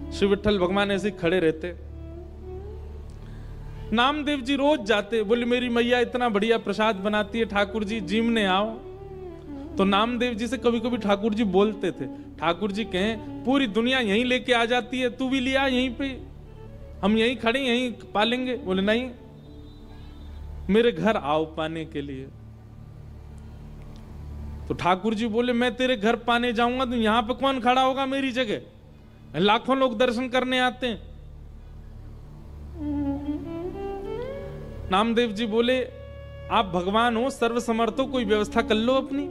श्री विठ्ठल भगवान ऐसे खड़े रहते। नामदेव जी रोज जाते, बोले मेरी मैया इतना बढ़िया प्रसाद बनाती है, ठाकुर जी जीमने आओ। तो नामदेव जी से कभी कभी ठाकुर जी बोलते थे, ठाकुर जी कहें पूरी दुनिया यहीं लेके आ जाती है, तू भी लिया यहीं पे, हम यहीं खड़े यहीं पालेंगे। बोले नहीं, मेरे घर आओ पाने के लिए। तो ठाकुर जी बोले मैं तेरे घर पाने जाऊंगा तो यहां पे कौन खड़ा होगा मेरी जगह, लाखों लोग दर्शन करने आते हैं। नामदेव जी बोले आप भगवान हो, सर्वसमर्थ हो, कोई व्यवस्था कर लो अपनी।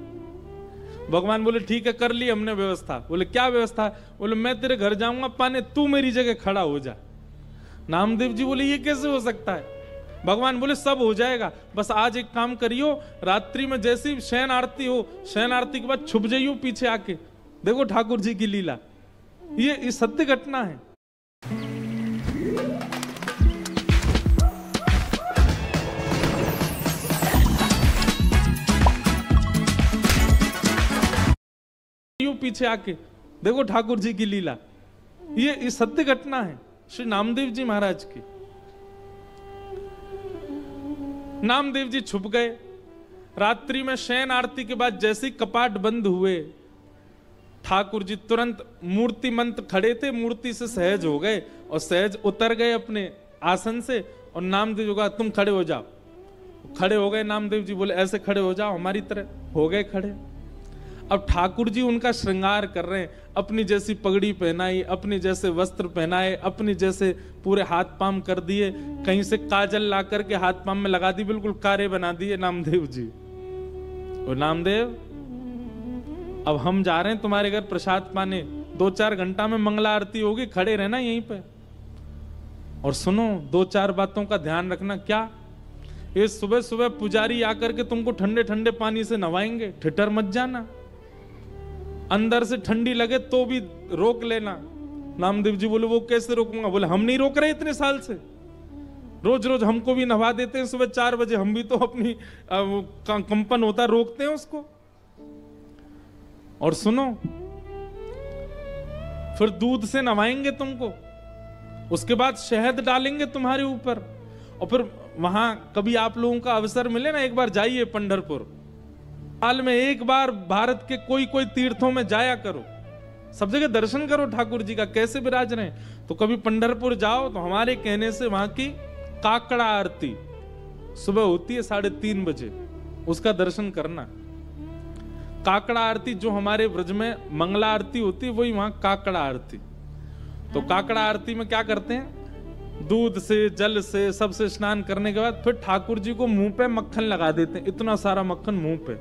भगवान बोले ठीक है, कर ली हमने व्यवस्था। बोले क्या व्यवस्था? बोले मैं तेरे घर जाऊंगा पाने, तू मेरी जगह खड़ा हो जा। नामदेव जी बोले ये कैसे हो सकता है? भगवान बोले सब हो जाएगा, बस आज एक काम करियो, रात्रि में जैसी शयन आरती हो, शयन आरती के बाद छुप जाइयो पीछे आके, देखो ठाकुर जी की लीला। ये सत्य घटना है। पीछे आके देखो ठाकुर जी की लीला, ये सत्य घटना है श्री नामदेव जी महाराज की। नामदेव जी छुप गए। रात्रि में शयन आरती के बाद जैसे ही कपाट बंद हुए, ठाकुर जी तुरंत मूर्तिमंत खड़े थे, मूर्ति से सहज हो गए और सहज उतर गए अपने आसन से। और नामदेव जी कहा तुम खड़े हो जाओ। खड़े हो गए नामदेव जी, बोले ऐसे खड़े हो जाओ हमारी तरह। हो गए खड़े। अब ठाकुर जी उनका श्रृंगार कर रहे हैं, अपनी जैसी पगड़ी पहनाई, अपनी जैसे वस्त्र पहनाए, अपनी जैसे पूरे हाथ पाम कर दिए, कहीं से काजल ला करके हाथ पाम में लगा दी, बिल्कुल कारे बना दिए नामदेव जी। और नामदेव अब हम जा रहे हैं तुम्हारे घर प्रसाद पाने, 2-4 घंटा में मंगला आरती होगी, खड़े रहना यहीं पे। और सुनो 2-4 बातों का ध्यान रखना। क्या? ये सुबह सुबह पुजारी आकर के तुमको ठंडे ठंडे पानी से नवाएंगे, ठिठर मत जाना, अंदर से ठंडी लगे तो भी रोक लेना। नामदेव जी बोले वो कैसे रोकूंगा? बोले हम नहीं रोक रहे इतने साल से, रोज रोज हमको भी नहा देते हैं सुबह 4 बजे, हम भी तो अपनी कंपन होता रोकते हैं उसको। और सुनो फिर दूध से नवाएंगे तुमको, उसके बाद शहद डालेंगे तुम्हारे ऊपर। और फिर वहां कभी आप लोगों का अवसर मिले ना, एक बार जाइए पंढरपुर, साल में एक बार भारत के कोई कोई तीर्थों में जाया करो, सब जगह दर्शन करो ठाकुर जी का कैसे विराज रहे हैं। तो कभी पंढरपुर जाओ तो हमारे कहने से वहां की काकड़ा आरती सुबह होती है 3:30 बजे, उसका दर्शन करना। काकड़ा आरती जो हमारे ब्रज में मंगला आरती होती है, वही वहां काकड़ा आरती। तो काकड़ा आरती में क्या करते हैं, दूध से जल से सबसे स्नान करने के बाद फिर ठाकुर जी को मुंह पे मक्खन लगा देते हैं, इतना सारा मक्खन मुंह पे।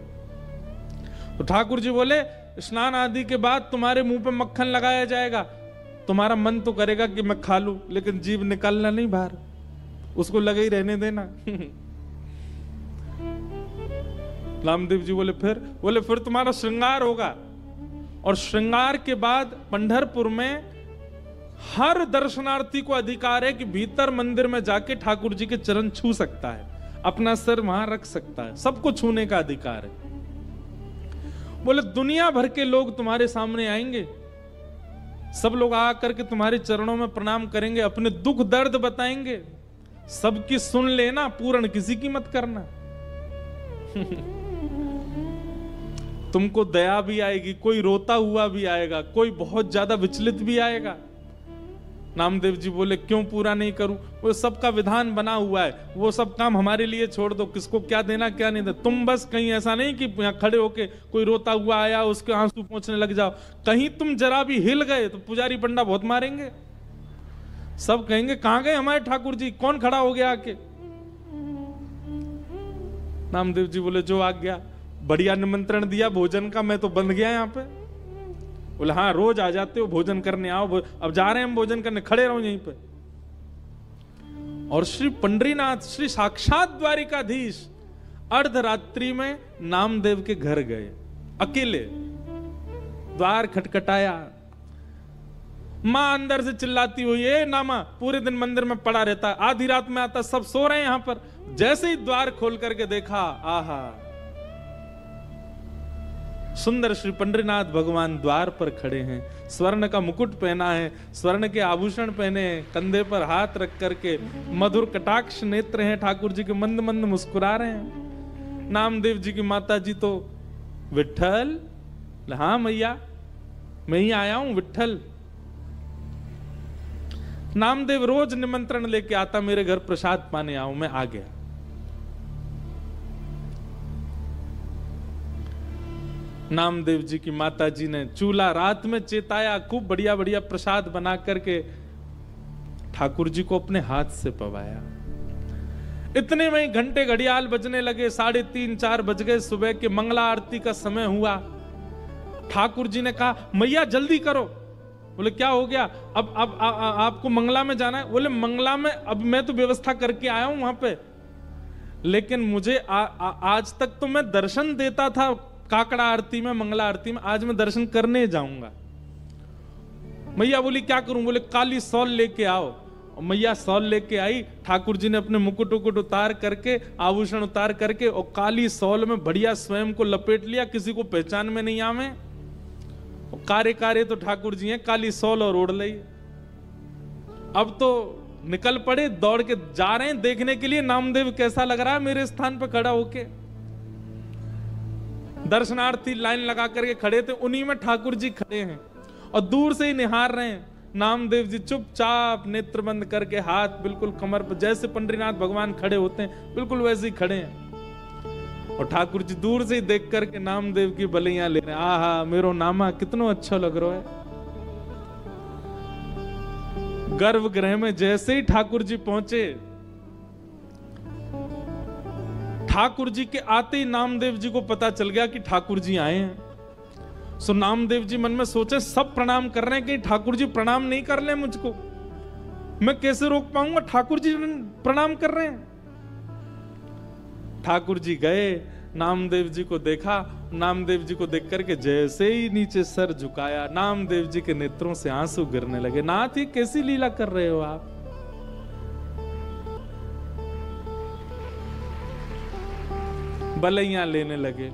तो ठाकुर जी बोले स्नान आदि के बाद तुम्हारे मुंह पे मक्खन लगाया जाएगा, तुम्हारा मन तो करेगा कि मैं खा लूं, लेकिन जीभ निकालना नहीं बाहर, उसको लगे ही रहने देना। रामदेव जी बोले फिर तुम्हारा श्रृंगार होगा। और श्रृंगार के बाद पंढरपुर में हर दर्शनार्थी को अधिकार है कि भीतर मंदिर में जाके ठाकुर जी के चरण छू सकता है, अपना सिर वहां रख सकता है, सबको छूने का अधिकार है। बोले दुनिया भर के लोग तुम्हारे सामने आएंगे, सब लोग आकर के तुम्हारे चरणों में प्रणाम करेंगे, अपने दुख दर्द बताएंगे, सबकी सुन लेना, पूर्ण किसी की मत करना। तुमको दया भी आएगी, कोई रोता हुआ भी आएगा, कोई बहुत ज्यादा विचलित भी आएगा। नामदेव जी बोले क्यों पूरा नहीं करूं? वो सबका विधान बना हुआ है, वो सब काम हमारे लिए छोड़ दो, किसको क्या देना क्या नहीं देना। तुम बस कहीं ऐसा नहीं कि यहाँ खड़े होके कोई रोता हुआ आया उसके आंसू पोंछने लग जाओ, कहीं तुम जरा भी हिल गए तो पुजारी पंडा बहुत मारेंगे, सब कहेंगे कहां गए हमारे ठाकुर जी, कौन खड़ा हो गया आके। नामदेव जी बोले जो आ गया, बढ़िया निमंत्रण दिया भोजन का, मैं तो बंध गया यहाँ पे। बोले हाँ रोज आ जाते हो भोजन करने, आओ अब जा रहे हैं हम भोजन करने, खड़े रहो यहीं पे। और श्री पंडरीनाथ श्री साक्षात द्वारिकाधीश अर्धरात्रि में नामदेव के घर गए, अकेले द्वार खटखटाया, मां अंदर से चिल्लाती हुई ए नामा पूरे दिन मंदिर में पड़ा रहता है, आधी रात में आता, सब सो रहे हैं यहां पर। जैसे ही द्वार खोल करके देखा, आहा सुंदर श्री पंडरीनाथ भगवान द्वार पर खड़े हैं, स्वर्ण का मुकुट पहना है, स्वर्ण के आभूषण पहने हैं, कंधे पर हाथ रख करके मधुर कटाक्ष नेत्र हैं ठाकुर जी के, मंद मंद मुस्कुरा रहे हैं। नामदेव जी की माता जी तो विट्ठल, हाँ मैया मैं ही आया हूं विट्ठल। नामदेव रोज निमंत्रण लेके आता, मेरे घर प्रसाद पाने आओ, मैं आ गया। नामदेव जी की माता जी ने चूल्हा रात में चेताया, खूब बढ़िया बढ़िया प्रसाद बना करके ठाकुर जी को अपने हाथ से पवाया। इतने में घंटे घड़ियाल बजने लगे, 3:30-4 बज गए, सुबह के मंगला आरती का समय हुआ। ठाकुर जी ने कहा मैया जल्दी करो। बोले क्या हो गया? अब आपको मंगला में जाना है? बोले मंगला में अब मैं तो व्यवस्था करके आया हूं वहां पे, लेकिन मुझे आज तक तो मैं दर्शन देता था काकड़ा आरती में, मंगला आरती में, आज मैं दर्शन करने जाऊंगा। मैया बोली क्या करूं? बोले काली सौल लेके आओ। और मैया सौल लेके आई। ठाकुर जी ने अपने मुकुट उकुट उतार करके, आभूषण उतार करके, और काली सौल में बढ़िया स्वयं को लपेट लिया, किसी को पहचान में नहीं आवे। कारे कारे तो ठाकुर जी हैं, काली सौल और ओढ़ ली। अब तो निकल पड़े, दौड़ के जा रहे हैं देखने के लिए नामदेव कैसा लग रहा है मेरे स्थान पर खड़ा होके। दर्शनार्थी लाइन लगा करके खड़े थे, उन्हीं में ठाकुर जी खड़े हैं और दूर से ही निहार रहे हैं। नामदेव जी चुपचाप नेत्र बंद करके, हाथ बिल्कुल कमर पर, जैसे पंडरीनाथ भगवान खड़े होते हैं बिल्कुल वैसे ही खड़े हैं। और ठाकुर जी दूर से ही देख करके नामदेव की बलियां ले रहे हैं। आहा मेरो नामा कितना अच्छा लग रहा है। गर्भगृह में जैसे ही ठाकुर जी पहुंचे, ठाकुर जी के आते ही नामदेव जी को पता चल गया कि ठाकुर जी आए हैं। सो नामदेव जी मन में सोचे सब प्रणाम कर रहे हैं, कि ठाकुर जी प्रणाम नहीं कर ले मुझको, मैं कैसे रोक पाऊंगा? ठाकुर जी प्रणाम कर रहे हैं। ठाकुर जी गए, नामदेव जी को देखा, नामदेव जी को देख करके जैसे ही नीचे सर झुकाया, नामदेव जी के नेत्रों से आंसू गिरने लगे। नाथ ये कैसी लीला कर रहे हो आप? बलैया लेने लगे।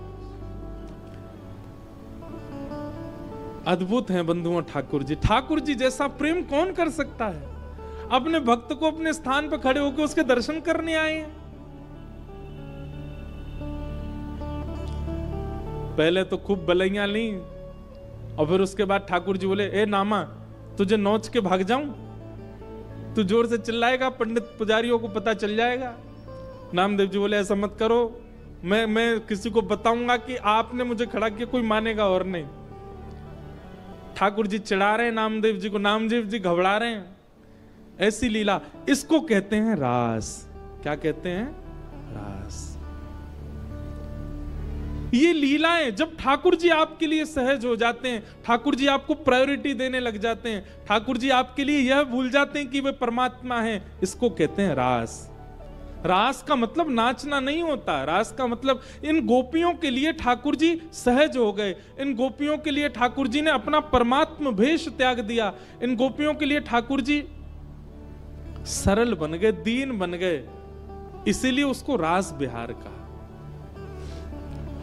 अद्भुत हैं बंधुओं ठाकुर जी। ठाकुर जी जैसा प्रेम कौन कर सकता है? अपने भक्त को अपने स्थान पर खड़े होकर उसके दर्शन करने आए हैं। पहले तो खूब बलैया ली, और फिर उसके बाद ठाकुर जी बोले ए नामा तुझे नोच के भाग जाऊं? तू जोर से चिल्लाएगा, पंडित पुजारियों को पता चल जाएगा। नामदेव जी बोले ऐसा मत करो, मैं किसी को बताऊंगा कि आपने मुझे खड़ा किया, कोई मानेगा और नहीं। ठाकुर जी चिढ़ा रहे हैं नामदेव जी को, नामदेव जी घबरा रहे हैं। ऐसी लीला, इसको कहते हैं रास। क्या कहते हैं? रास। ये लीलाएं जब ठाकुर जी आपके लिए सहज हो जाते हैं, ठाकुर जी आपको प्रायोरिटी देने लग जाते हैं, ठाकुर जी आपके लिए यह भूल जाते हैं कि वे परमात्मा हैं, इसको कहते हैं रास। रास का मतलब नाचना नहीं होता। रास का मतलब इन गोपियों के लिए ठाकुर जी सहज हो गए। इन गोपियों के लिए ठाकुर जी ने अपना परमात्म भेष त्याग दिया। इन गोपियों के लिए ठाकुर जी सरल बन गए, दीन बन गए, इसीलिए उसको रास बिहार कहा।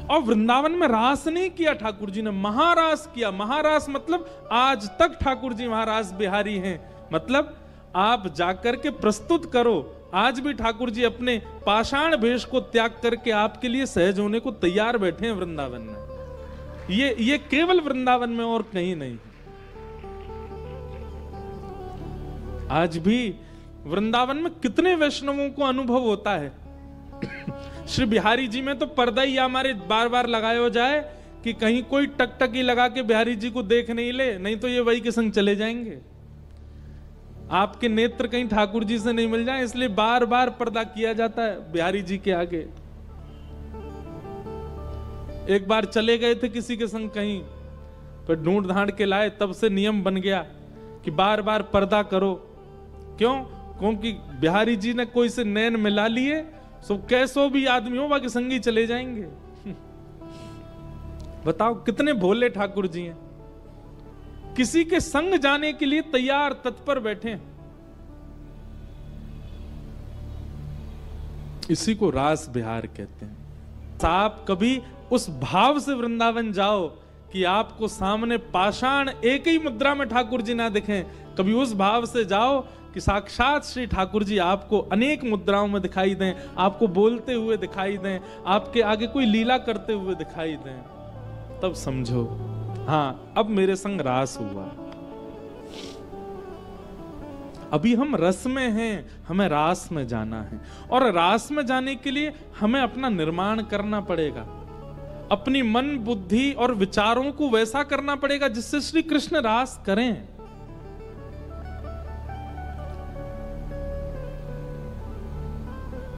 और वृंदावन में रास नहीं किया ठाकुर जी ने, महारास किया। महारास मतलब आज तक ठाकुर जी महारास बिहारी हैं। मतलब आप जाकर के प्रस्तुत करो, आज भी ठाकुर जी अपने पाषाण भेष को त्याग करके आपके लिए सहज होने को तैयार बैठे हैं वृंदावन में। ये केवल वृंदावन में और कहीं नहीं। आज भी वृंदावन में कितने वैष्णवों को अनुभव होता है। श्री बिहारी जी में तो पर्दा ही हमारे बार बार लगाया जाए कि कहीं कोई टकटकी लगा के बिहारी जी को देख नहीं ले, नहीं तो ये वही के संग चले जाएंगे। आपके नेत्र कहीं ठाकुर जी से नहीं मिल जाए, इसलिए बार बार पर्दा किया जाता है बिहारी जी के आगे। एक बार चले गए थे किसी के संग कहीं, पर ढूंढ ढांड के लाए, तब से नियम बन गया कि बार बार पर्दा करो। क्यों? क्योंकि बिहारी जी ने कोई से नैन मिला लिए, सो कैसो भी आदमी हो बाकी संगी चले जाएंगे। बताओ कितने भोले ठाकुर जी हैं, किसी के संग जाने के लिए तैयार तत्पर बैठे हैं। इसी को रास बिहार कहते हैं। आप कभी उस भाव से वृंदावन जाओ कि आपको सामने पाषाण एक ही मुद्रा में ठाकुर जी ना दिखें। कभी उस भाव से जाओ कि साक्षात श्री ठाकुर जी आपको अनेक मुद्राओं में दिखाई दें, आपको बोलते हुए दिखाई दें, आपके आगे कोई लीला करते हुए दिखाई दें, तब समझो हाँ अब मेरे संग रास हुआ। अभी हम रस में हैं, हमें रास में जाना है, और रास में जाने के लिए हमें अपना निर्माण करना पड़ेगा, अपनी मन बुद्धि और विचारों को वैसा करना पड़ेगा जिससे श्री कृष्ण रास करें।